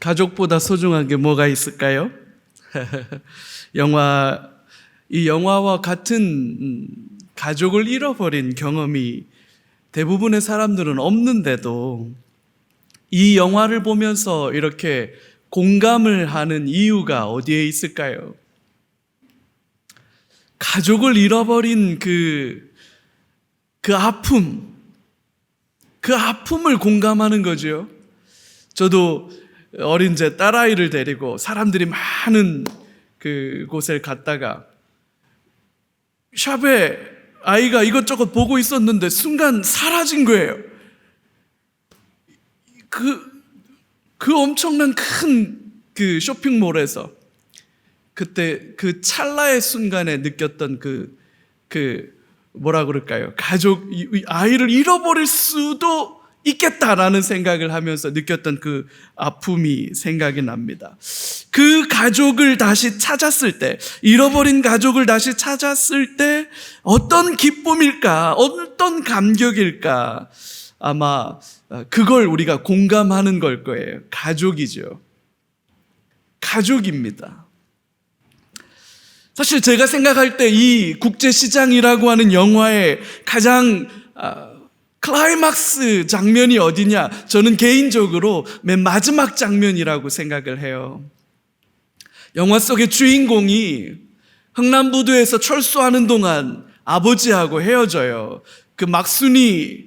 가족보다 소중한 게 뭐가 있을까요? 이 영화와 같은 가족을 잃어버린 경험이 대부분의 사람들은 없는데도 이 영화를 보면서 이렇게 공감을 하는 이유가 어디에 있을까요? 가족을 잃어버린 그 아픔을 공감하는 거죠. 저도 어린 제 딸아이를 데리고 사람들이 많은 곳에 갔다가 샵에 아이가 이것저것 보고 있었는데 순간 사라진 거예요. 그 엄청난 큰 쇼핑몰에서 그때 그 찰나의 순간에 느꼈던 뭐라 그럴까요? 아이를 잃어버릴 수도 있겠다라는 생각을 하면서 느꼈던 그 아픔이 생각이 납니다. 그 가족을 다시 찾았을 때, 잃어버린 가족을 다시 찾았을 때 어떤 기쁨일까? 어떤 감격일까? 아마 그걸 우리가 공감하는 걸 거예요. 가족이죠. 가족입니다. 사실 제가 생각할 때 이 국제시장이라고 하는 영화의 가장 클라이막스 장면이 어디냐? 저는 개인적으로 맨 마지막 장면이라고 생각을 해요. 영화 속의 주인공이 흥남부두에서 철수하는 동안 아버지하고 헤어져요. 그 막순이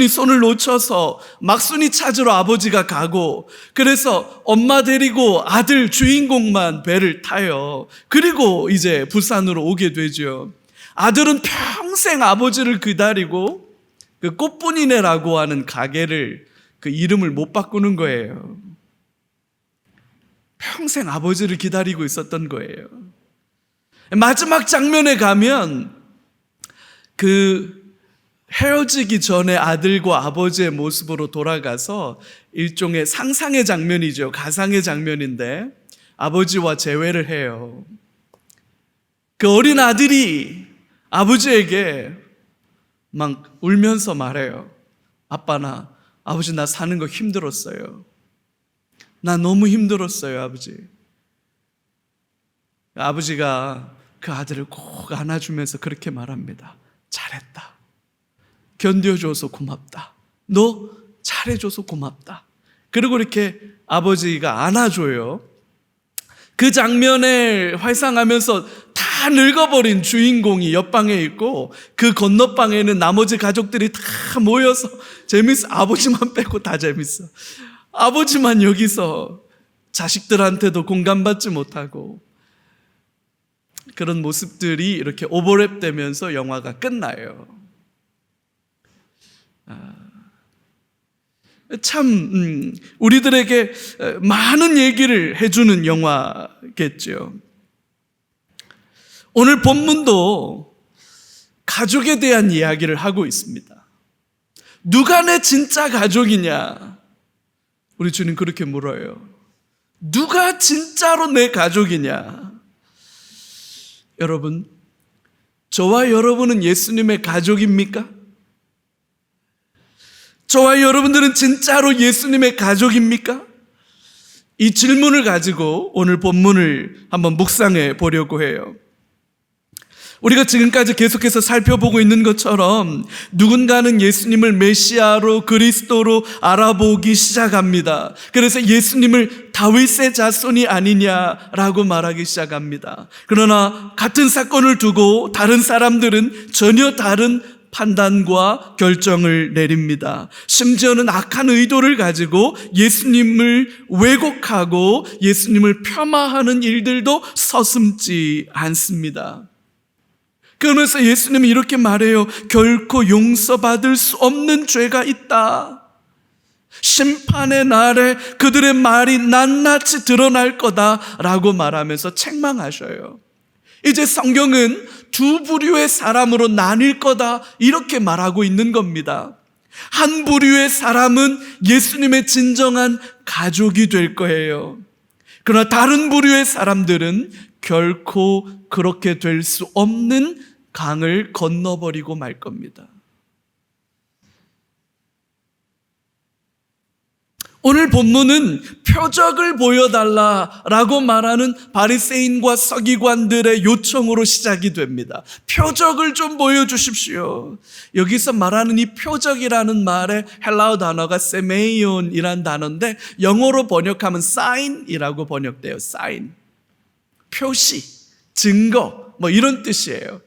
손을 놓쳐서 막순이 찾으러 아버지가 가고, 그래서 엄마 데리고 아들 주인공만 배를 타요. 그리고 이제 부산으로 오게 되죠. 아들은 평생 아버지를 기다리고 그 꽃분이네라고 하는 가게를 그 이름을 못 바꾸는 거예요. 평생 아버지를 기다리고 있었던 거예요. 마지막 장면에 가면 헤어지기 전에 아들과 아버지의 모습으로 돌아가서 일종의 상상의 장면이죠. 가상의 장면인데 아버지와 재회를 해요. 그 어린 아들이 아버지에게 막 울면서 말해요. 아버지 나 사는 거 힘들었어요. 나 너무 힘들었어요, 아버지. 아버지가 그 아들을 꼭 안아주면서 그렇게 말합니다. 잘했다. 견뎌줘서 고맙다. 너 잘해줘서 고맙다. 그리고 이렇게 아버지가 안아줘요. 그 장면을 활상하면서 다 늙어버린 주인공이 옆방에 있고 그 건너방에는 나머지 가족들이 다 모여서 재밌어. 아버지만 빼고 다 재밌어. 아버지만 여기서 자식들한테도 공감받지 못하고, 그런 모습들이 이렇게 오버랩되면서 영화가 끝나요. 참 우리들에게 많은 얘기를 해주는 영화겠죠. 오늘 본문도 가족에 대한 이야기를 하고 있습니다. 누가 내 진짜 가족이냐? 우리 주님 그렇게 물어요. 누가 진짜로 내 가족이냐? 여러분, 저와 여러분은 예수님의 가족입니까? 저와 여러분들은 진짜로 예수님의 가족입니까? 이 질문을 가지고 오늘 본문을 한번 묵상해 보려고 해요. 우리가 지금까지 계속해서 살펴보고 있는 것처럼 누군가는 예수님을 메시아로, 그리스도로 알아보기 시작합니다. 그래서 예수님을 다윗의 자손이 아니냐라고 말하기 시작합니다. 그러나 같은 사건을 두고 다른 사람들은 전혀 다른 판단과 결정을 내립니다. 심지어는 악한 의도를 가지고 예수님을 왜곡하고 예수님을 폄하하는 일들도 서슴지 않습니다. 그러면서 예수님이 이렇게 말해요. 결코 용서받을 수 없는 죄가 있다. 심판의 날에 그들의 말이 낱낱이 드러날 거다라고 말하면서 책망하셔요. 이제 성경은 두 부류의 사람으로 나뉠 거다 이렇게 말하고 있는 겁니다. 한 부류의 사람은 예수님의 진정한 가족이 될 거예요. 그러나 다른 부류의 사람들은 결코 그렇게 될 수 없는 강을 건너버리고 말 겁니다. 오늘 본문은 표적을 보여달라라고 말하는 바리새인과 서기관들의 요청으로 시작이 됩니다. 표적을 좀 보여주십시오. 여기서 말하는 이 표적이라는 말의 헬라어 단어가 세메이온이라는 단어인데 영어로 번역하면 사인이라고 번역돼요. 사인, 표시, 증거 뭐 이런 뜻이에요.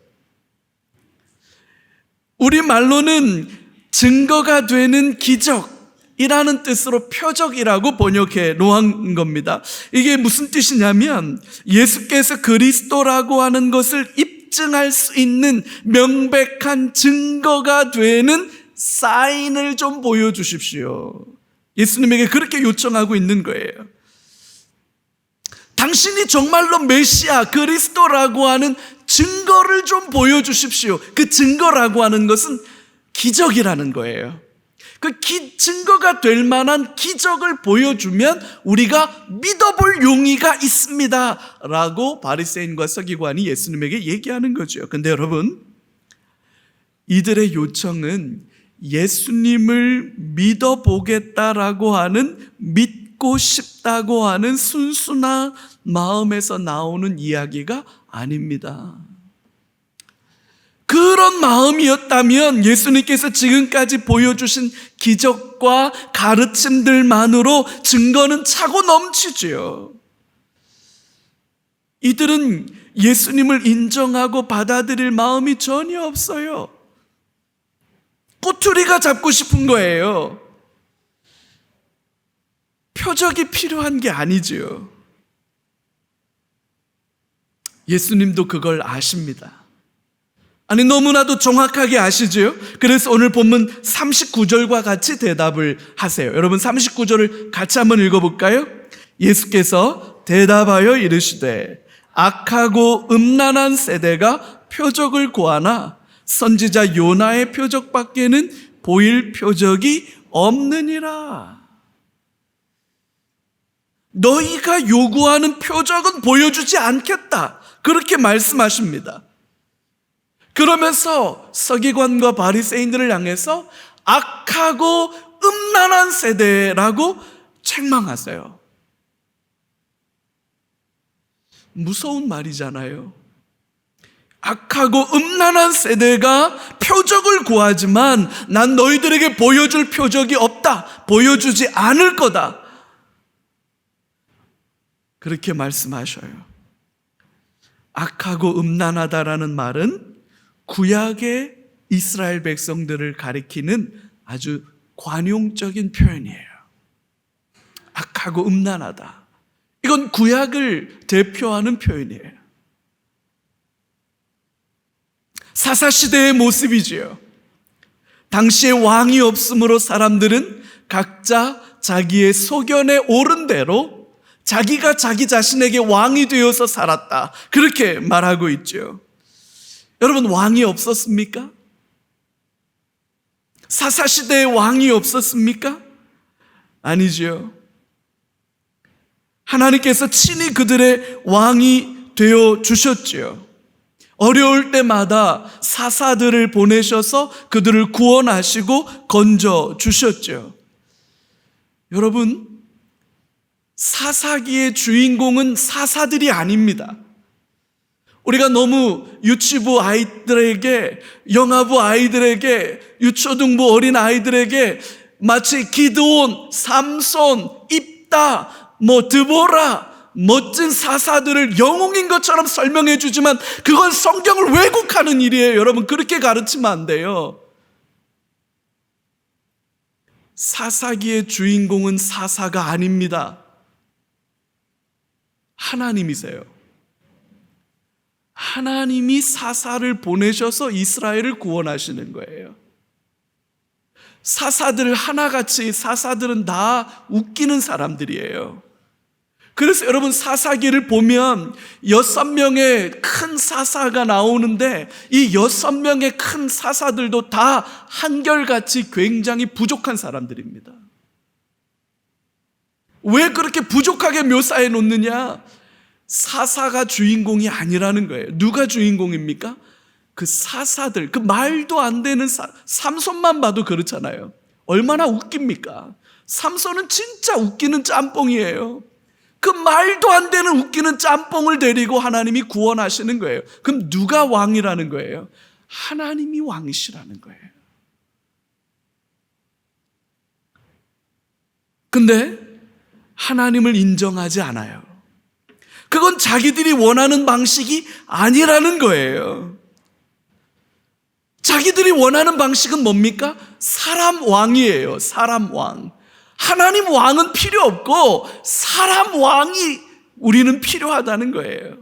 우리말로는 증거가 되는 기적 이라는 뜻으로 표적이라고 번역해 놓은 겁니다. 이게 무슨 뜻이냐면 예수께서 그리스도라고 하는 것을 입증할 수 있는 명백한 증거가 되는 사인을 좀 보여주십시오. 예수님에게 그렇게 요청하고 있는 거예요. 당신이 정말로 메시아 그리스도라고 하는 증거를 좀 보여주십시오. 그 증거라고 하는 것은 기적이라는 거예요. 그 증거가 될 만한 기적을 보여주면 우리가 믿어볼 용의가 있습니다 라고 바리새인과 서기관이 예수님에게 얘기하는 거죠. 근데 여러분, 이들의 요청은 예수님을 믿어보겠다라고 하는, 믿고 싶다고 하는 순수한 마음에서 나오는 이야기가 아닙니다. 그런 마음이었다면 예수님께서 지금까지 보여주신 기적과 가르침들만으로 증거는 차고 넘치지요. 이들은 예수님을 인정하고 받아들일 마음이 전혀 없어요. 꼬투리가 잡고 싶은 거예요. 표적이 필요한 게 아니지요. 예수님도 그걸 아십니다. 아니, 너무나도 정확하게 아시죠? 그래서 오늘 본문 39절과 같이 대답을 하세요. 여러분 39절을 같이 한번 읽어볼까요? 예수께서 대답하여 이르시되 악하고 음란한 세대가 표적을 구하나 선지자 요나의 표적밖에는 보일 표적이 없느니라. 너희가 요구하는 표적은 보여주지 않겠다, 그렇게 말씀하십니다. 그러면서 서기관과 바리새인들을 향해서 악하고 음란한 세대라고 책망하세요. 무서운 말이잖아요. 악하고 음란한 세대가 표적을 구하지만 난 너희들에게 보여줄 표적이 없다, 보여주지 않을 거다, 그렇게 말씀하셔요. 악하고 음란하다라는 말은 구약의 이스라엘 백성들을 가리키는 아주 관용적인 표현이에요. 악하고 음란하다, 이건 구약을 대표하는 표현이에요. 사사시대의 모습이지요. 당시에 왕이 없으므로 사람들은 각자 자기의 소견에 옳은 대로 자기가 자기 자신에게 왕이 되어서 살았다, 그렇게 말하고 있죠. 여러분, 왕이 없었습니까? 사사시대에 왕이 없었습니까? 아니죠. 하나님께서 친히 그들의 왕이 되어 주셨지요. 어려울 때마다 사사들을 보내셔서 그들을 구원하시고 건져 주셨죠. 여러분, 사사기의 주인공은 사사들이 아닙니다. 우리가 너무 유치부 아이들에게, 영아부 아이들에게, 유초등부 어린 아이들에게 마치 기드온, 삼손, 입다, 드보라, 멋진 사사들을 영웅인 것처럼 설명해 주지만 그건 성경을 왜곡하는 일이에요. 여러분, 그렇게 가르치면 안 돼요. 사사기의 주인공은 사사가 아닙니다. 하나님이세요. 하나님이 사사를 보내셔서 이스라엘을 구원하시는 거예요. 사사들 하나같이, 사사들은 다 웃기는 사람들이에요. 그래서 여러분, 사사기를 보면 6명의 큰 사사가 나오는데 이 6명의 큰 사사들도 다 한결같이 굉장히 부족한 사람들입니다. 왜 그렇게 부족하게 묘사해 놓느냐? 사사가 주인공이 아니라는 거예요. 누가 주인공입니까? 그 사사들, 그 말도 안 되는 삼손만 봐도 그렇잖아요. 얼마나 웃깁니까? 삼손은 진짜 웃기는 짬뽕이에요. 그 말도 안 되는 웃기는 짬뽕을 데리고 하나님이 구원하시는 거예요. 그럼 누가 왕이라는 거예요? 하나님이 왕이시라는 거예요. 근데 하나님을 인정하지 않아요. 그건 자기들이 원하는 방식이 아니라는 거예요. 자기들이 원하는 방식은 뭡니까? 사람 왕이에요. 사람 왕. 하나님 왕은 필요 없고 사람 왕이 우리는 필요하다는 거예요.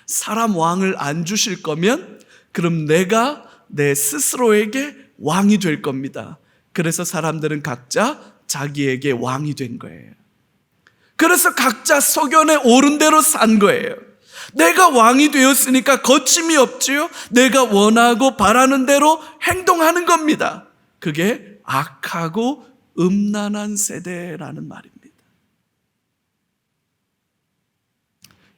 사람 왕을 안 주실 거면 그럼 내가 내 스스로에게 왕이 될 겁니다. 그래서 사람들은 각자 자기에게 왕이 된 거예요. 그래서 각자 소견에 오른 대로 산 거예요. 내가 왕이 되었으니까 거침이 없지요. 내가 원하고 바라는 대로 행동하는 겁니다. 그게 악하고 음란한 세대라는 말입니다.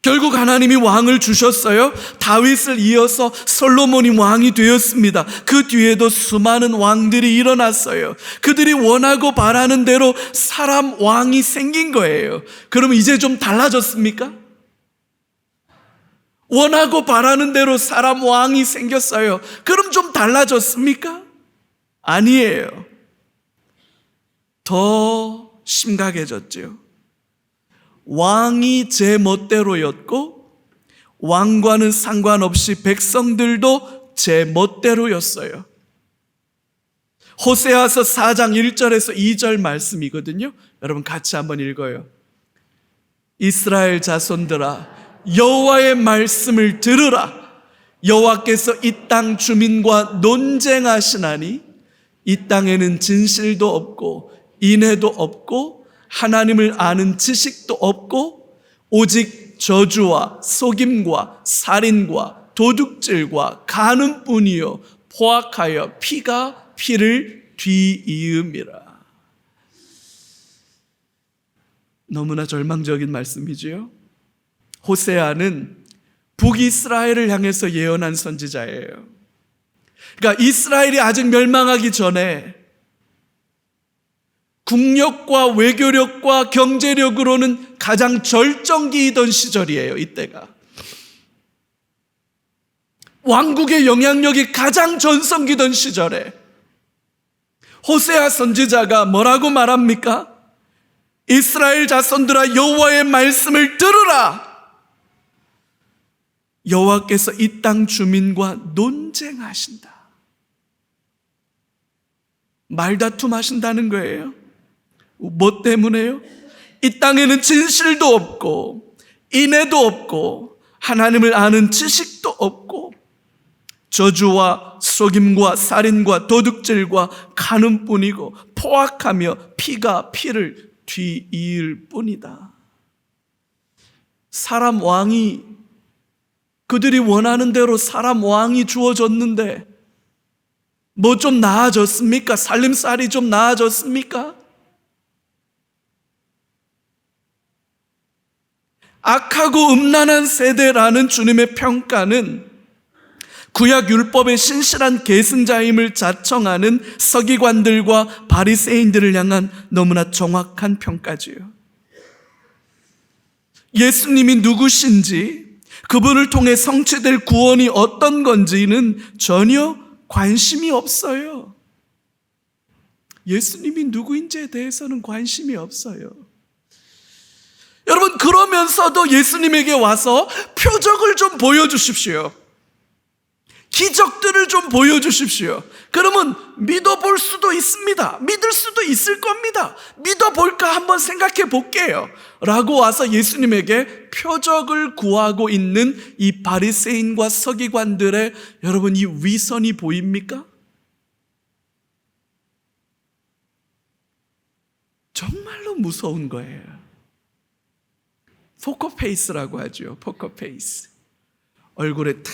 결국 하나님이 왕을 주셨어요. 다윗을 이어서 솔로몬이 왕이 되었습니다. 그 뒤에도 수많은 왕들이 일어났어요. 그들이 원하고 바라는 대로 사람 왕이 생긴 거예요. 그러면 이제 좀 달라졌습니까? 원하고 바라는 대로 사람 왕이 생겼어요. 그럼 좀 달라졌습니까? 아니에요. 더 심각해졌죠. 왕이 제 멋대로였고 왕과는 상관없이 백성들도 제 멋대로였어요. 호세아서 4장 1절에서 2절 말씀이거든요. 여러분 같이 한번 읽어요. 이스라엘 자손들아 여호와의 말씀을 들으라. 여호와께서 이 땅 주민과 논쟁하시나니 이 땅에는 진실도 없고 인애도 없고 하나님을 아는 지식도 없고 오직 저주와 속임과 살인과 도둑질과 간음뿐이요 포악하여 피가 피를 뒤이음이라. 너무나 절망적인 말씀이지요. 호세아는 북이스라엘을 향해서 예언한 선지자예요. 그러니까 이스라엘이 아직 멸망하기 전에 국력과 외교력과 경제력으로는 가장 절정기이던 시절이에요. 이때가 왕국의 영향력이 가장 전성기던 시절에 호세아 선지자가 뭐라고 말합니까? 이스라엘 자손들아 여호와의 말씀을 들으라. 여호와께서 이 땅 주민과 논쟁하신다. 말다툼하신다는 거예요. 뭐 때문에요? 이 땅에는 진실도 없고 인애도 없고 하나님을 아는 지식도 없고 저주와 속임과 살인과 도둑질과 간음뿐이고 포악하며 피가 피를 뒤이을 뿐이다. 사람 왕이 그들이 원하는 대로 사람 왕이 주어졌는데 뭐 좀 나아졌습니까? 살림살이 좀 나아졌습니까? 악하고 음란한 세대라는 주님의 평가는 구약 율법의 신실한 계승자임을 자청하는 서기관들과 바리새인들을 향한 너무나 정확한 평가지요. 예수님이 누구신지 그분을 통해 성취될 구원이 어떤 건지는 전혀 관심이 없어요. 예수님이 누구인지에 대해서는 관심이 없어요. 여러분 그러면서도 예수님에게 와서 표적을 좀 보여주십시오. 기적들을 좀 보여주십시오. 그러면 믿어볼 수도 있습니다. 믿을 수도 있을 겁니다. 믿어볼까 한번 생각해 볼게요 라고 와서 예수님에게 표적을 구하고 있는 이 바리새인과 서기관들의 여러분 이 위선이 보입니까? 정말로 무서운 거예요. 포커페이스라고 하죠. 포커페이스. 얼굴에 탁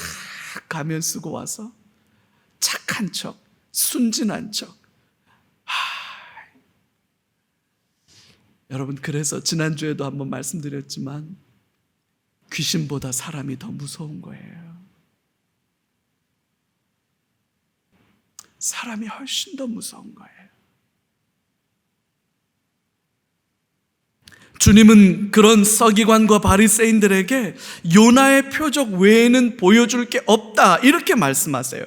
가면 쓰고 와서 착한 척, 순진한 척. 여러분 그래서 지난주에도 한번 말씀드렸지만 귀신보다 사람이 더 무서운 거예요. 사람이 훨씬 더 무서운 거예요. 주님은 그런 서기관과 바리새인들에게 요나의 표적 외에는 보여줄 게 없다 이렇게 말씀하세요.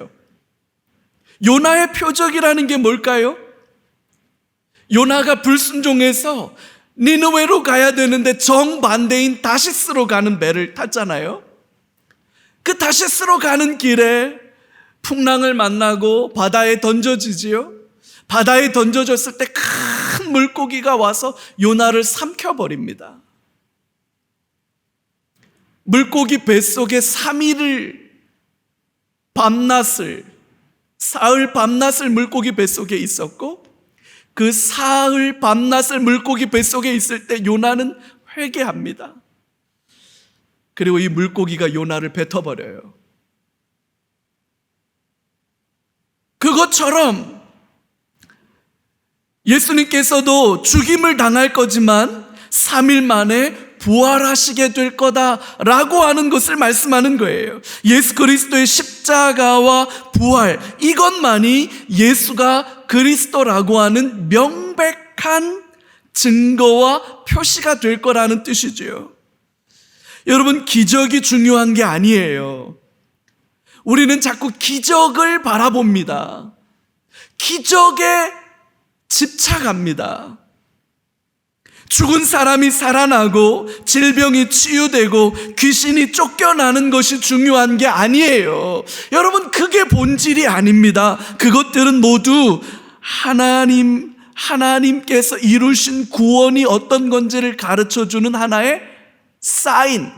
요나의 표적이라는 게 뭘까요? 요나가 불순종해서 니느웨로 가야 되는데 정반대인 다시스로 가는 배를 탔잖아요. 그 다시스로 가는 길에 풍랑을 만나고 바다에 던져지지요. 바다에 던져졌을 때 큰 물고기가 와서 요나를 삼켜버립니다. 물고기 뱃속에 3일을 사흘 밤낮을 물고기 뱃속에 있었고, 그 사흘 밤낮을 물고기 뱃속에 있을 때 요나는 회개합니다. 그리고 이 물고기가 요나를 뱉어버려요. 그것처럼 예수님께서도 죽임을 당할 거지만 3일 만에 부활하시게 될 거다라고 하는 것을 말씀하는 거예요. 예수 그리스도의 십자가와 부활, 이것만이 예수가 그리스도라고 하는 명백한 증거와 표시가 될 거라는 뜻이죠. 여러분, 기적이 중요한 게 아니에요. 우리는 자꾸 기적을 바라봅니다. 기적에 집착합니다. 죽은 사람이 살아나고 질병이 치유되고 귀신이 쫓겨나는 것이 중요한 게 아니에요. 여러분, 그게 본질이 아닙니다. 그것들은 모두 하나님께서 이루신 구원이 어떤 건지를 가르쳐주는 하나의 사인,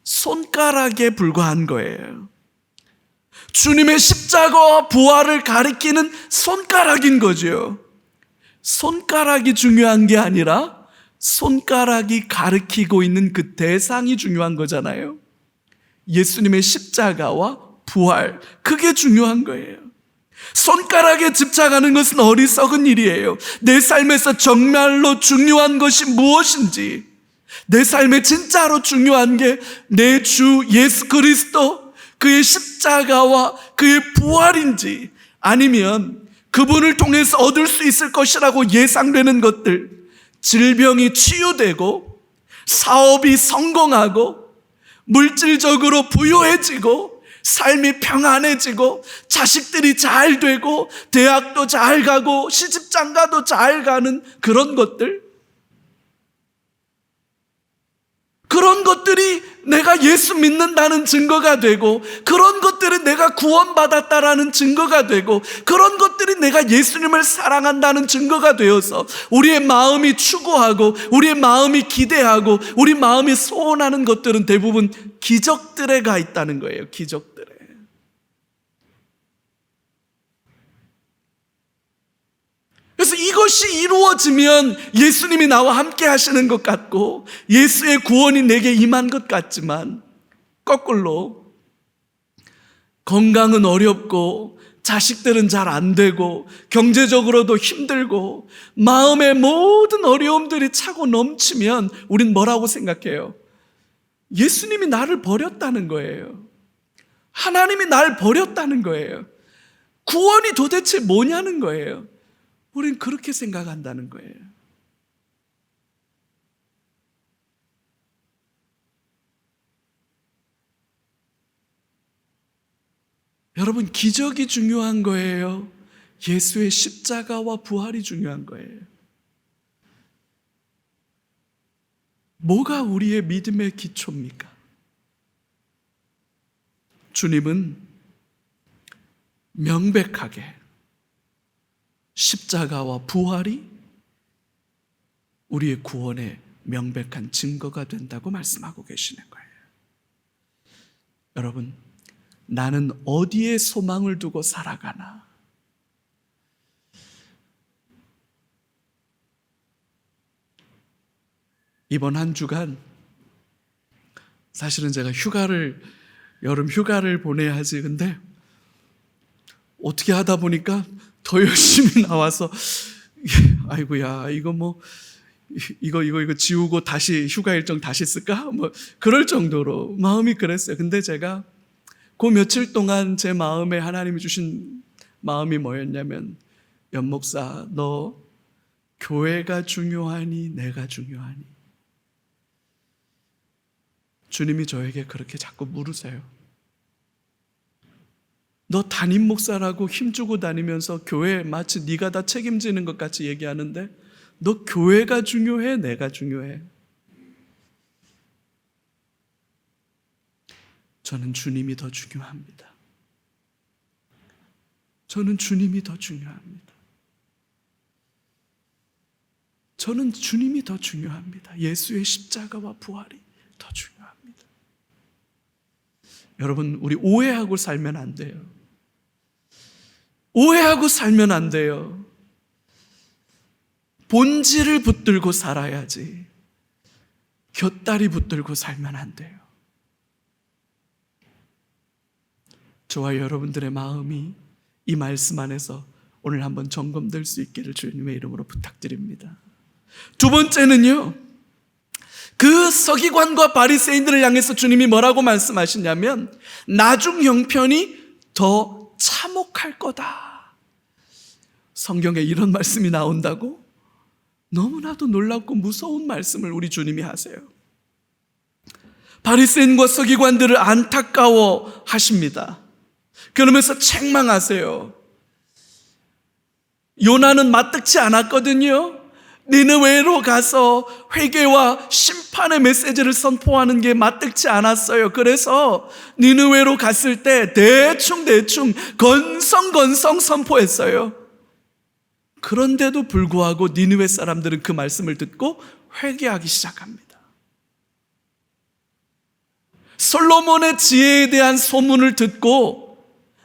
손가락에 불과한 거예요. 주님의 십자가와 부활을 가리키는 손가락인 거죠. 손가락이 중요한 게 아니라 손가락이 가리키고 있는 그 대상이 중요한 거잖아요. 예수님의 십자가와 부활, 그게 중요한 거예요. 손가락에 집착하는 것은 어리석은 일이에요. 내 삶에서 정말로 중요한 것이 무엇인지, 내 삶에 진짜로 중요한 게 내 주 예수 그리스도, 그의 십자가와 그의 부활인지, 아니면 그분을 통해서 얻을 수 있을 것이라고 예상되는 것들, 질병이 치유되고 사업이 성공하고 물질적으로 부유해지고 삶이 평안해지고 자식들이 잘 되고 대학도 잘 가고 시집장가도 잘 가는 그런 것들이 내가 예수 믿는다는 증거가 되고, 그런 것들이 내가 구원받았다라는 증거가 되고, 그런 것들이 내가 예수님을 사랑한다는 증거가 되어서 우리의 마음이 추구하고 우리의 마음이 기대하고 우리 마음이 소원하는 것들은 대부분 기적들에 가 있다는 거예요. 기적들에. 그래서 이것이 이루어지면 예수님이 나와 함께 하시는 것 같고 예수의 구원이 내게 임한 것 같지만, 거꾸로 건강은 어렵고 자식들은 잘 안 되고 경제적으로도 힘들고 마음의 모든 어려움들이 차고 넘치면 우린 뭐라고 생각해요? 예수님이 나를 버렸다는 거예요. 하나님이 날 버렸다는 거예요. 구원이 도대체 뭐냐는 거예요. 우린 그렇게 생각한다는 거예요. 여러분, 기적이 중요한 거예요? 예수의 십자가와 부활이 중요한 거예요? 뭐가 우리의 믿음의 기초입니까? 주님은 명백하게 십자가와 부활이 우리의 구원의 명백한 증거가 된다고 말씀하고 계시는 거예요. 여러분, 나는 어디에 소망을 두고 살아가나? 이번 한 주간 사실은 제가 여름 휴가를 보내야 하지, 근데 어떻게 하다 보니까 더 열심히 나와서 아이고야, 이거 지우고 다시 휴가 일정 다시 쓸까? 그럴 정도로 마음이 그랬어요. 근데 제가 그 며칠 동안 제 마음에 하나님이 주신 마음이 뭐였냐면, 연목사, 너 교회가 중요하니 내가 중요하니? 주님이 저에게 그렇게 자꾸 물으세요. 너 담임 목사라고 힘주고 다니면서 교회 마치 네가 다 책임지는 것 같이 얘기하는데 너 교회가 중요해? 내가 중요해? 저는 주님이 더 중요합니다. 저는 주님이 더 중요합니다. 저는 주님이 더 중요합니다. 예수의 십자가와 부활이 더 중요합니다. 여러분, 우리 오해하고 살면 안 돼요. 오해하고 살면 안 돼요. 본질을 붙들고 살아야지 곁다리 붙들고 살면 안 돼요. 저와 여러분들의 마음이 이 말씀 안에서 오늘 한번 점검될 수 있기를 주님의 이름으로 부탁드립니다. 두 번째는요, 그 서기관과 바리새인들을 향해서 주님이 뭐라고 말씀하시냐면 나중 형편이 더 참혹할 거다. 성경에 이런 말씀이 나온다고? 너무나도 놀랍고 무서운 말씀을 우리 주님이 하세요. 바리새인과 서기관들을 안타까워 하십니다. 그러면서 책망하세요. 요나는 마뜩지 않았거든요. 니느웨로 가서 회개와 심판의 메시지를 선포하는 게 마뜩지 않았어요. 그래서 니느웨로 갔을 때 대충 건성건성 선포했어요. 그런데도 불구하고 니느웨 사람들은 그 말씀을 듣고 회개하기 시작합니다. 솔로몬의 지혜에 대한 소문을 듣고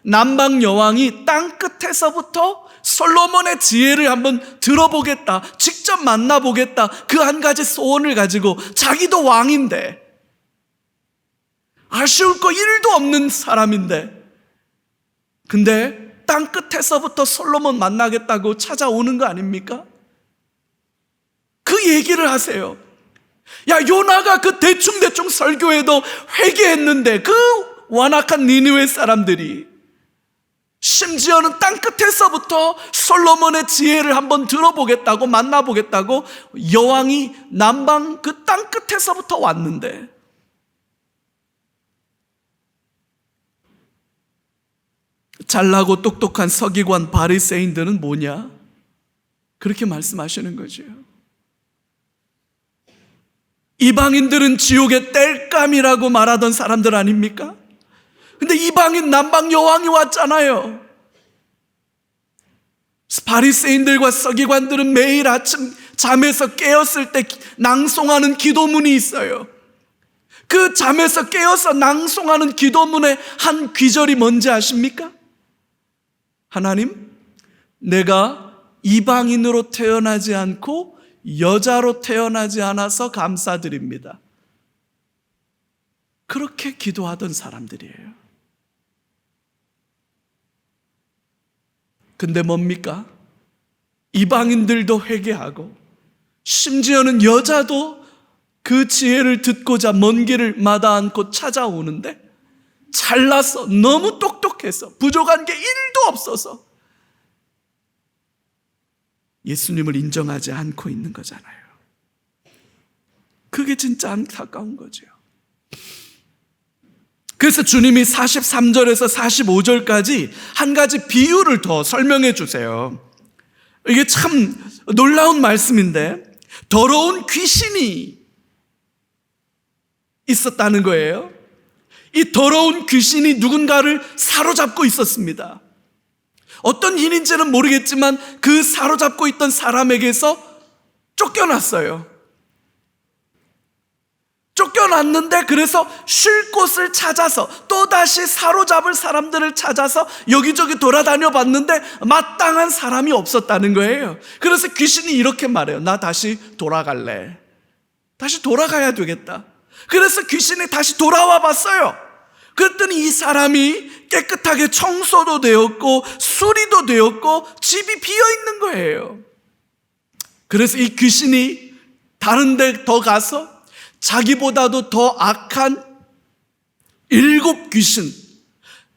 남방 여왕이 땅 끝에서부터 솔로몬의 지혜를 한번 들어보겠다, 직접 만나보겠다, 그 한 가지 소원을 가지고, 자기도 왕인데 아쉬울 거 1도 없는 사람인데, 근데 땅 끝에서부터 솔로몬 만나겠다고 찾아오는 거 아닙니까? 그 얘기를 하세요. 야, 요나가 그 대충 설교에도 회개했는데 그 완악한 니느웨 사람들이 심지어는 땅 끝에서부터 솔로몬의 지혜를 한번 들어보겠다고, 만나보겠다고 여왕이 남방 그 땅 끝에서부터 왔는데, 잘나고 똑똑한 서기관 바리새인들은 뭐냐? 그렇게 말씀하시는 거죠. 이방인들은 지옥의 땔감이라고 말하던 사람들 아닙니까? 근데 이방인 남방 여왕이 왔잖아요. 바리새인들과 서기관들은 매일 아침 잠에서 깨었을 때 낭송하는 기도문이 있어요. 그 잠에서 깨어서 낭송하는 기도문의 한 귀절이 뭔지 아십니까? 하나님, 내가 이방인으로 태어나지 않고 여자로 태어나지 않아서 감사드립니다. 그렇게 기도하던 사람들이에요. 근데 뭡니까? 이방인들도 회개하고 심지어는 여자도 그 지혜를 듣고자 먼 길을 마다 않고 찾아오는데, 잘나서 너무 똑똑해서 부족한 게 1도 없어서 예수님을 인정하지 않고 있는 거잖아요. 그게 진짜 안타까운 거죠. 그래서 주님이 43절에서 45절까지 한 가지 비유를 더 설명해 주세요. 이게 참 놀라운 말씀인데, 더러운 귀신이 있었다는 거예요. 이 더러운 귀신이 누군가를 사로잡고 있었습니다. 어떤 일인지는 모르겠지만 그 사로잡고 있던 사람에게서 쫓겨났어요. 쫓겨났는데, 그래서 쉴 곳을 찾아서 또다시 사로잡을 사람들을 찾아서 여기저기 돌아다녀 봤는데 마땅한 사람이 없었다는 거예요. 그래서 귀신이 이렇게 말해요. 나 다시 돌아갈래. 다시 돌아가야 되겠다. 그래서 귀신이 다시 돌아와 봤어요. 그랬더니 이 사람이 깨끗하게 청소도 되었고 수리도 되었고 집이 비어 있는 거예요. 그래서 이 귀신이 다른 데 더 가서 자기보다도 더 악한 7 귀신,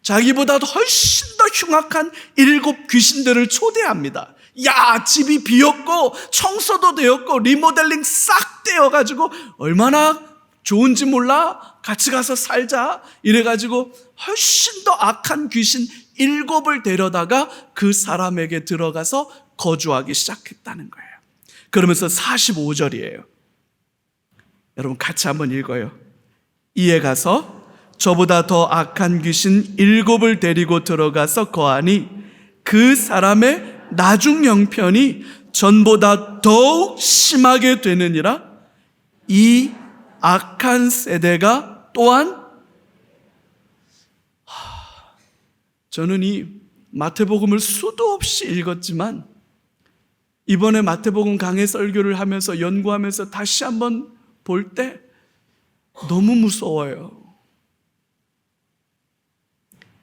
자기보다도 훨씬 더 흉악한 7 귀신들을 초대합니다. 야, 집이 비었고 청소도 되었고 리모델링 싹 되어가지고 얼마나 좋은지 몰라? 같이 가서 살자. 이래가지고 훨씬 더 악한 귀신 7을 데려다가 그 사람에게 들어가서 거주하기 시작했다는 거예요. 그러면서 45절이에요. 여러분 같이 한번 읽어요. 이에 가서 저보다 더 악한 귀신 7을 데리고 들어가서 거하니 그 사람의 나중 형편이 전보다 더욱 심하게 되느니라. 이 악한 세대가 또한, 저는 이 마태복음을 수도 없이 읽었지만 이번에 마태복음 강해 설교를 하면서 연구하면서 다시 한번 볼 때 너무 무서워요.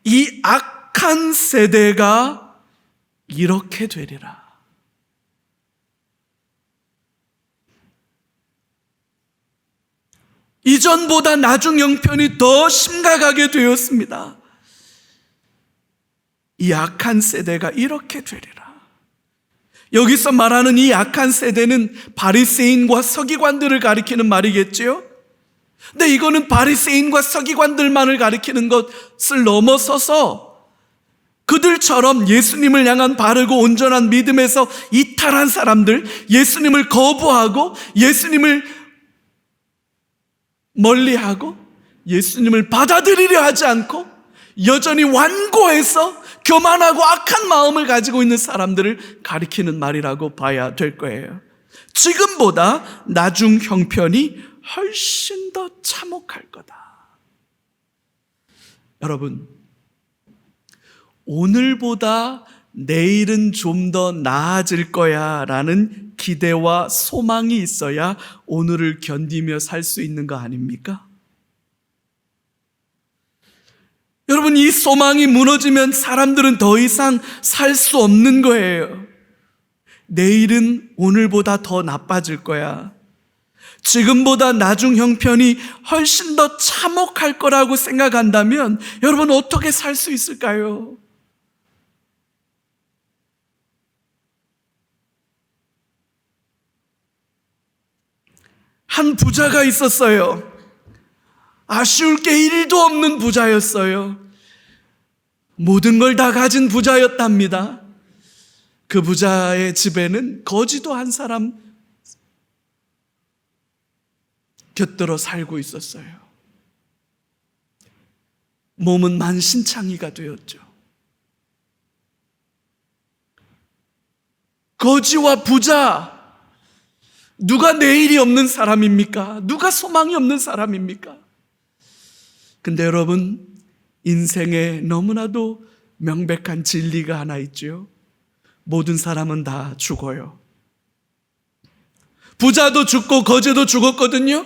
이 악한 세대가 이렇게 되리라. 이전보다 나중 형편이 더 심각하게 되었습니다. 이 악한 세대가 이렇게 되리라. 여기서 말하는 이 악한 세대는 바리새인과 서기관들을 가리키는 말이겠지요? 근데 이거는 바리새인과 서기관들만을 가리키는 것을 넘어서서 그들처럼 예수님을 향한 바르고 온전한 믿음에서 이탈한 사람들, 예수님을 거부하고 예수님을 멀리하고 예수님을 받아들이려 하지 않고 여전히 완고해서 교만하고 악한 마음을 가지고 있는 사람들을 가리키는 말이라고 봐야 될 거예요. 지금보다 나중 형편이 훨씬 더 참혹할 거다. 여러분, 오늘보다 내일은 좀 더 나아질 거야 라는 기대와 소망이 있어야 오늘을 견디며 살 수 있는 거 아닙니까? 여러분, 이 소망이 무너지면 사람들은 더 이상 살 수 없는 거예요. 내일은 오늘보다 더 나빠질 거야. 지금보다 나중 형편이 훨씬 더 참혹할 거라고 생각한다면 여러분 어떻게 살 수 있을까요? 한 부자가 있었어요. 아쉬울 게 1도 없는 부자였어요. 모든 걸 다 가진 부자였답니다. 그 부자의 집에는 거지도 한 사람 곁들어 살고 있었어요. 몸은 만신창이가 되었죠. 거지와 부자, 누가 내일이 없는 사람입니까? 누가 소망이 없는 사람입니까? 근데 여러분, 인생에 너무나도 명백한 진리가 하나 있죠. 모든 사람은 다 죽어요. 부자도 죽고 거지도 죽었거든요.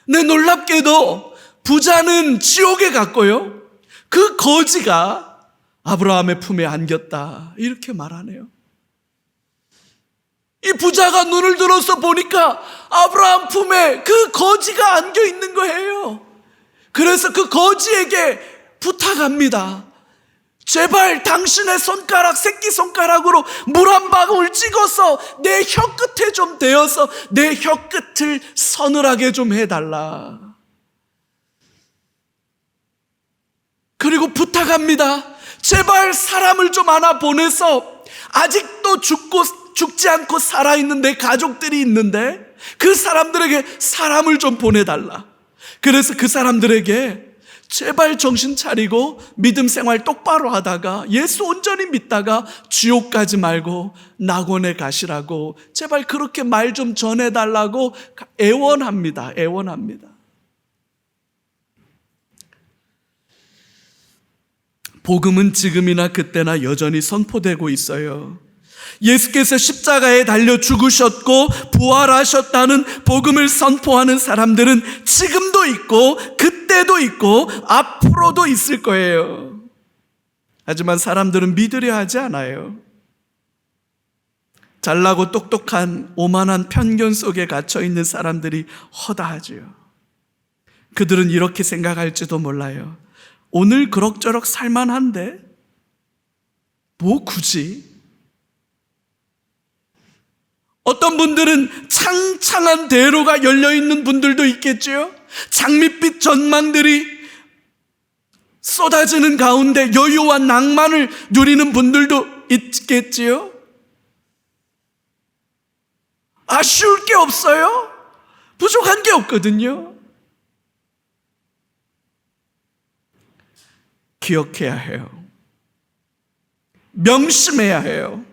근데 놀랍게도 부자는 지옥에 갔고요, 그 거지가 아브라함의 품에 안겼다, 이렇게 말하네요. 이 부자가 눈을 들어서 보니까 아브라함 품에 그 거지가 안겨 있는 거예요. 그래서 그 거지에게 부탁합니다. 제발 당신의 손가락, 새끼손가락으로 물 한 방울 찍어서 내 혀끝에 좀 대어서 내 혀끝을 서늘하게 좀 해달라. 그리고 부탁합니다. 제발 사람을 좀 하나 보내서 아직도 죽지 않고 살아있는 내 가족들이 있는데 그 사람들에게 사람을 좀 보내달라. 그래서 그 사람들에게 제발 정신 차리고 믿음 생활 똑바로 하다가 예수 온전히 믿다가 지옥 가지 말고 낙원에 가시라고 제발 그렇게 말 좀 전해달라고 애원합니다. 애원합니다. 복음은 지금이나 그때나 여전히 선포되고 있어요. 예수께서 십자가에 달려 죽으셨고 부활하셨다는 복음을 선포하는 사람들은 지금도 있고 그때도 있고 앞으로도 있을 거예요. 하지만 사람들은 믿으려 하지 않아요. 잘나고 똑똑한 오만한 편견 속에 갇혀있는 사람들이 허다하지요. 그들은 이렇게 생각할지도 몰라요. 오늘 그럭저럭 살만한데 뭐 굳이? 어떤 분들은 창창한 대로가 열려있는 분들도 있겠지요. 장밋빛 전망들이 쏟아지는 가운데 여유와 낭만을 누리는 분들도 있겠지요. 아쉬울 게 없어요. 부족한 게 없거든요. 기억해야 해요. 명심해야 해요.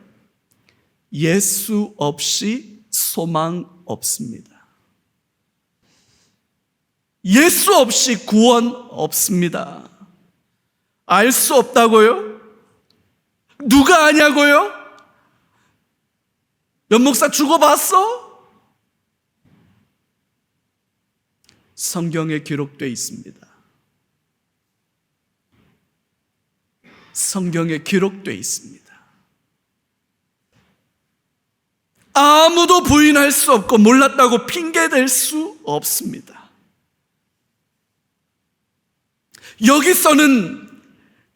예수 없이 소망 없습니다. 예수 없이 구원 없습니다. 알 수 없다고요? 누가 아냐고요? 연목사 죽어봤어? 성경에 기록되어 있습니다. 성경에 기록되어 있습니다. 아무도 부인할 수 없고 몰랐다고 핑계댈 수 없습니다. 여기서는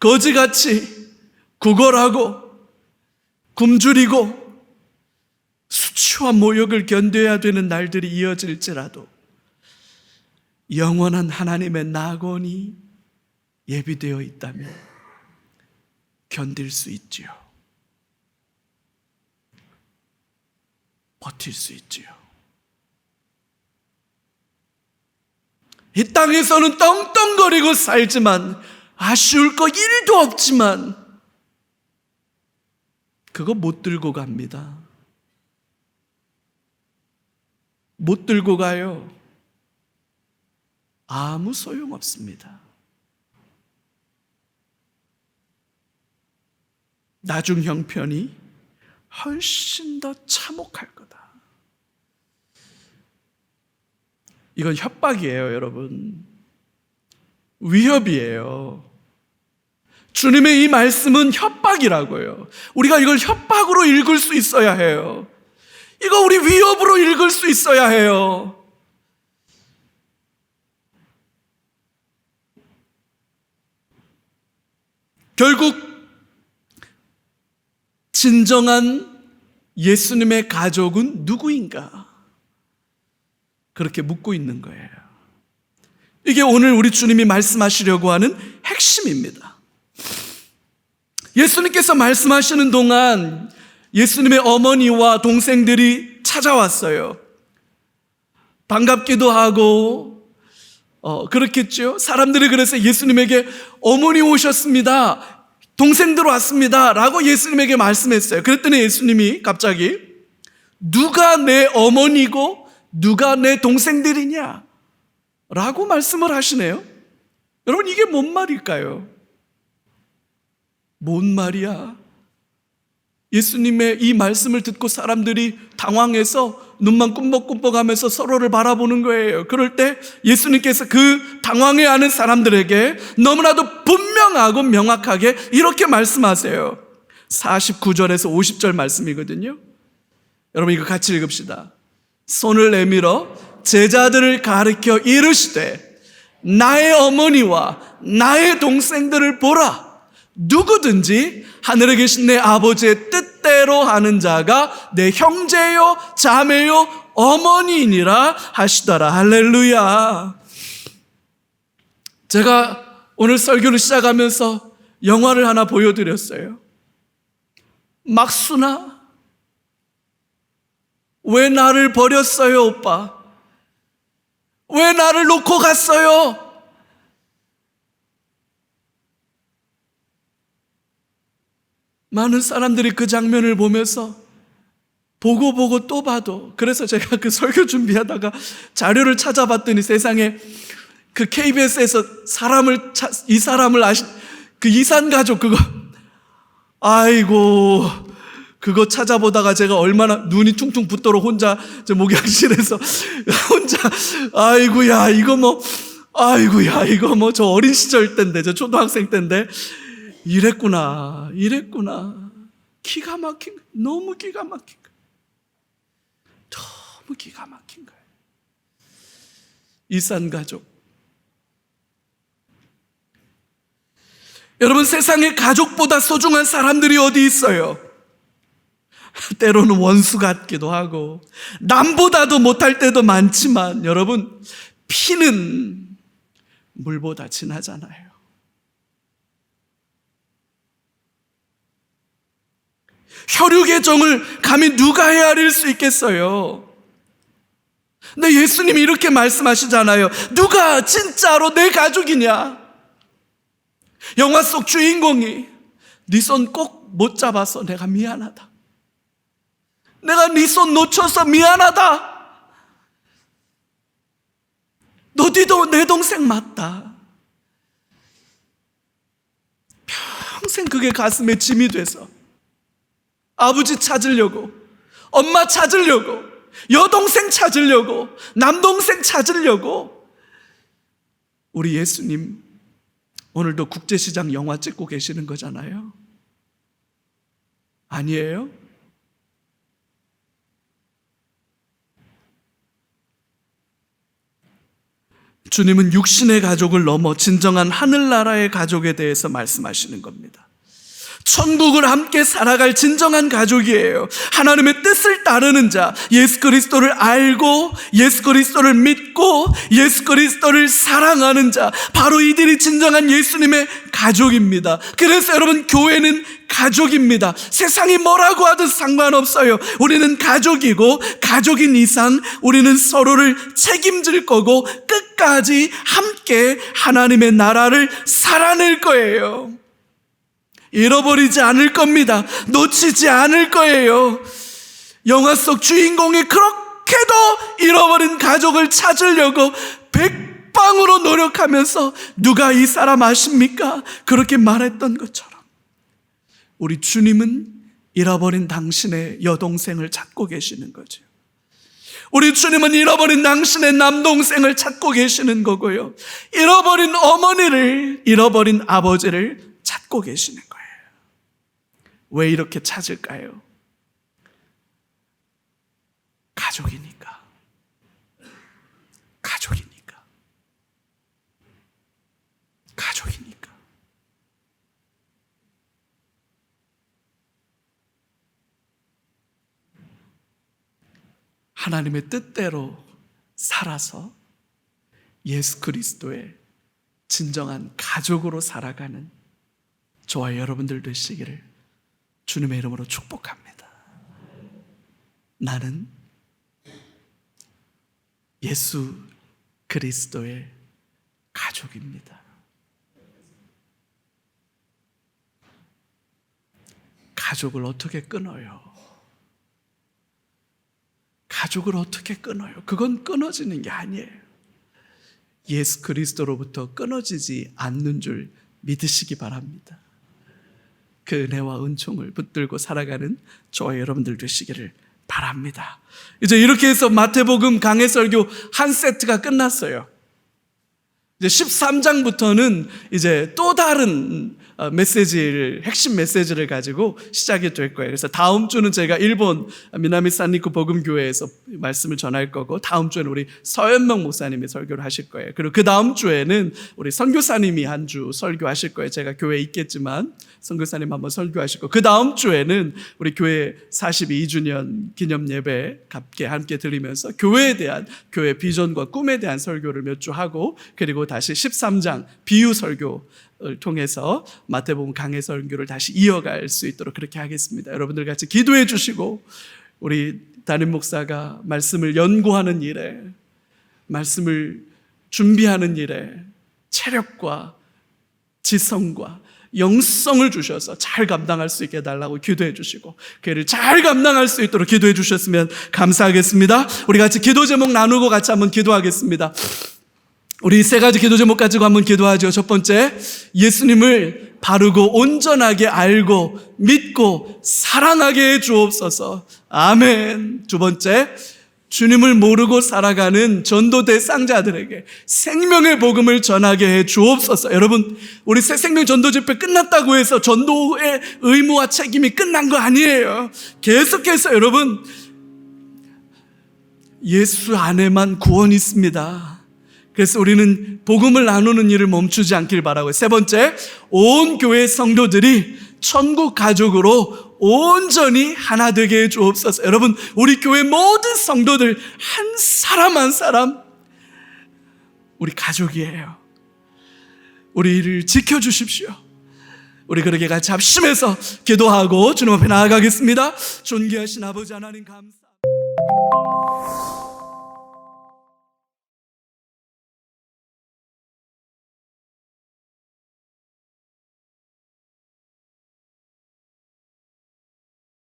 거지같이 구걸하고 굶주리고 수치와 모욕을 견뎌야 되는 날들이 이어질지라도 영원한 하나님의 낙원이 예비되어 있다면 견딜 수 있지요. 버틸 수 있지요. 이 땅에서는 떵떵거리고 살지만 아쉬울 거 1도 없지만 그거 못 들고 갑니다. 못 들고 가요. 아무 소용없습니다. 나중 형편이 훨씬 더 참혹할 거다. 이건 협박이에요, 여러분. 위협이에요. 주님의 이 말씀은 협박이라고요. 우리가 이걸 협박으로 읽을 수 있어야 해요. 이거 우리 위협으로 읽을 수 있어야 해요. 결국 진정한 예수님의 가족은 누구인가? 그렇게 묻고 있는 거예요. 이게 오늘 우리 주님이 말씀하시려고 하는 핵심입니다. 예수님께서 말씀하시는 동안 예수님의 어머니와 동생들이 찾아왔어요. 반갑기도 하고 그렇겠죠. 사람들이 그래서 예수님에게 어머니 오셨습니다, 동생들 왔습니다 라고 예수님에게 말씀했어요. 그랬더니 예수님이 갑자기 누가 내 어머니고 누가 내 동생들이냐 라고 말씀을 하시네요. 여러분, 이게 뭔 말일까요? 뭔 말이야? 예수님의 이 말씀을 듣고 사람들이 당황해서 눈만 꿈벅꿈벅하면서 서로를 바라보는 거예요. 그럴 때 예수님께서 그 당황해하는 사람들에게 너무나도 분명하고 명확하게 이렇게 말씀하세요. 49절에서 50절 말씀이거든요. 여러분, 이거 같이 읽읍시다. 손을 내밀어 제자들을 가리켜 이르시되 나의 어머니와 나의 동생들을 보라. 누구든지 하늘에 계신 내 아버지의 뜻대로 하는 자가 내 형제요 자매요 어머니이니라 하시더라. 할렐루야. 제가 오늘 설교를 시작하면서 영화를 하나 보여드렸어요. 막순아, 왜 나를 버렸어요, 오빠? 왜 나를 놓고 갔어요? 많은 사람들이 그 장면을 보면서 보고 또 봐도, 그래서 제가 그 설교 준비하다가 자료를 찾아봤더니 세상에 그 KBS에서 이 사람을 아신 그 이산가족 그거, 아이고, 그거 찾아보다가 제가 얼마나 눈이 퉁퉁 붓도록 혼자 저 목욕실에서 혼자 아이고야 이거 뭐 저 어린 시절 때인데, 저 초등학생 때인데 이랬구나. 기가 막힌 거예요. 너무 기가 막힌 거예요. 이산가족. 여러분, 세상에 가족보다 소중한 사람들이 어디 있어요? 때로는 원수 같기도 하고 남보다도 못할 때도 많지만 여러분, 피는 물보다 진하잖아요. 혈육의 정을 감히 누가 헤아릴 수 있겠어요? 근데 예수님이 이렇게 말씀하시잖아요. 누가 진짜로 내 가족이냐? 영화 속 주인공이 네 손 꼭 못 잡아서 내가 미안하다. 내가 네 손 놓쳐서 미안하다. 너도 내 동생 맞다. 평생 그게 가슴에 짐이 돼서 아버지 찾으려고, 엄마 찾으려고, 여동생 찾으려고, 남동생 찾으려고. 우리 예수님 오늘도 국제시장 영화 찍고 계시는 거잖아요. 아니에요? 주님은 육신의 가족을 넘어 진정한 하늘나라의 가족에 대해서 말씀하시는 겁니다. 천국을 함께 살아갈 진정한 가족이에요. 하나님의 뜻을 따르는 자, 예수 그리스도를 알고 예수 그리스도를 믿고 예수 그리스도를 사랑하는 자, 바로 이들이 진정한 예수님의 가족입니다. 그래서 여러분, 교회는 가족입니다. 세상이 뭐라고 하든 상관없어요. 우리는 가족이고, 가족인 이상 우리는 서로를 책임질 거고 끝까지 함께 하나님의 나라를 살아낼 거예요. 잃어버리지 않을 겁니다. 놓치지 않을 거예요. 영화 속 주인공이 그렇게도 잃어버린 가족을 찾으려고 백방으로 노력하면서 누가 이 사람 아십니까? 그렇게 말했던 것처럼 우리 주님은 잃어버린 당신의 여동생을 찾고 계시는 거죠. 우리 주님은 잃어버린 당신의 남동생을 찾고 계시는 거고요. 잃어버린 어머니를, 잃어버린 아버지를 찾고 계시는 거예요. 왜 이렇게 찾을까요? 가족이니까. 가족이니까. 가족이니까. 하나님의 뜻대로 살아서 예수 그리스도의 진정한 가족으로 살아가는 저와 여러분들 되시기를 주님의 이름으로 축복합니다. 나는 예수 그리스도의 가족입니다. 가족을 어떻게 끊어요? 가족을 어떻게 끊어요? 그건 끊어지는 게 아니에요. 예수 그리스도로부터 끊어지지 않는 줄 믿으시기 바랍니다. 그 은혜와 은총을 붙들고 살아가는 저와 여러분들 되시기를 바랍니다. 이제 이렇게 해서 마태복음 강해설교 한 세트가 끝났어요. 이제 13장부터는 이제 또 다른 핵심 메시지를 가지고 시작이 될 거예요. 그래서 다음 주는 제가 일본 미나미 산리쿠 복음교회에서 말씀을 전할 거고, 다음 주에는 우리 서현명 목사님이 설교를 하실 거예요. 그리고 그 다음 주에는 우리 선교사님이 한 주 설교하실 거예요. 제가 교회에 있겠지만 선교사님 한번 설교하실 거고, 그 다음 주에는 우리 교회 42주년 기념 예배 함께 드리면서 교회에 대한, 교회 비전과 꿈에 대한 설교를 몇 주 하고, 그리고 다시 13장 비유 설교를 통해서 마태복음 강해 설교를 다시 이어갈 수 있도록 그렇게 하겠습니다. 여러분들 같이 기도해 주시고, 우리 담임 목사가 말씀을 연구하는 일에, 말씀을 준비하는 일에 체력과 지성과 영성을 주셔서 잘 감당할 수 있게 해달라고 기도해 주시고, 그 일을 잘 감당할 수 있도록 기도해 주셨으면 감사하겠습니다. 우리 같이 기도 제목 나누고 같이 한번 기도하겠습니다. 우리 세 가지 기도 제목 가지고 한번 기도하죠. 첫 번째, 예수님을 바르고 온전하게 알고 믿고 사랑하게 해 주옵소서. 아멘. 두 번째, 주님을 모르고 살아가는 전도 대상자들에게 생명의 복음을 전하게 해 주옵소서. 여러분, 우리 새 생명 전도 집회 끝났다고 해서 전도의 의무와 책임이 끝난 거 아니에요. 계속해서 여러분, 예수 안에만 구원이 있습니다. 그래서 우리는 복음을 나누는 일을 멈추지 않길 바라고요. 세 번째, 온 교회 성도들이 천국 가족으로 온전히 하나 되게 해 주옵소서. 여러분, 우리 교회 모든 성도들 한 사람 한 사람 우리 가족이에요. 우리를 지켜주십시오. 우리 그렇게 같이 합심해서 기도하고 주님 앞에 나아가겠습니다. 존귀하신 아버지 하나님 감사합니다.